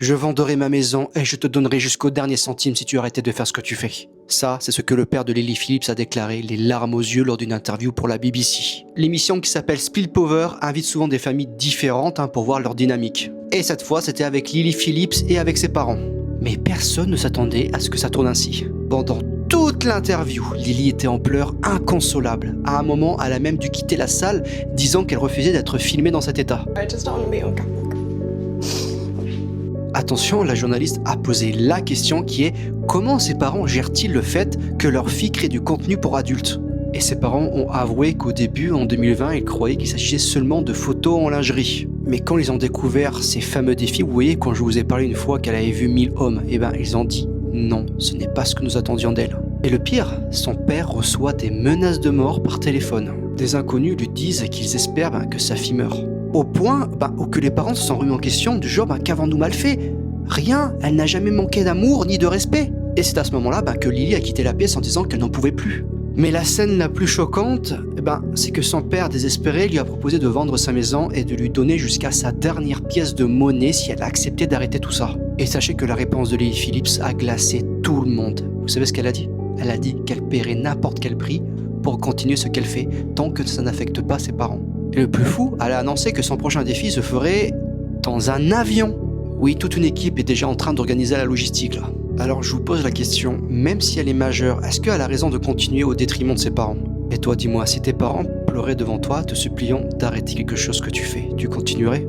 Je venderai ma maison et je te donnerai jusqu'au dernier centime si tu arrêtais de faire ce que tu fais. Ça, c'est ce que le père de Lily Phillips a déclaré, les larmes aux yeux lors d'une interview pour la BBC. L'émission qui s'appelle Spillpover invite souvent des familles différentes pour voir leur dynamique. Et cette fois, c'était avec Lily Phillips et avec ses parents. Mais personne ne s'attendait à ce que ça tourne ainsi. Pendant toute l'interview, Lily était en pleurs inconsolables. À un moment, elle a même dû quitter la salle, disant qu'elle refusait d'être filmée dans cet état. I just don't want to be on camera. Attention, la journaliste a posé la question qui est « Comment ses parents gèrent-ils le fait que leur fille crée du contenu pour adultes ?» Et ses parents ont avoué qu'au début, en 2020, ils croyaient qu'il s'agissait seulement de photos en lingerie. Mais quand ils ont découvert ces fameux défis, vous voyez, quand je vous ai parlé une fois qu'elle avait vu 1000 hommes, ils ont dit « Non, ce n'est pas ce que nous attendions d'elle. » Et le pire, son père reçoit des menaces de mort par téléphone. Des inconnus lui disent qu'ils espèrent que sa fille meure. Au point où que les parents se sont remis en question du genre qu'avons-nous mal fait? Rien, elle n'a jamais manqué d'amour ni de respect. Et c'est à ce moment-là que Lily a quitté la pièce en disant qu'elle n'en pouvait plus. Mais la scène la plus choquante, c'est que son père désespéré lui a proposé de vendre sa maison et de lui donner jusqu'à sa dernière pièce de monnaie si elle acceptait d'arrêter tout ça. Et sachez que la réponse de Lily Phillips a glacé tout le monde. Vous savez ce qu'elle a dit? Elle a dit qu'elle paierait n'importe quel prix pour continuer ce qu'elle fait tant que ça n'affecte pas ses parents. Et le plus fou, elle a annoncé que son prochain défi se ferait dans un avion. Oui, toute une équipe est déjà en train d'organiser la logistique là. Alors je vous pose la question, même si elle est majeure, est-ce qu'elle a raison de continuer au détriment de ses parents? Et toi, dis-moi, si tes parents pleuraient devant toi, te suppliant d'arrêter quelque chose que tu fais, tu continuerais?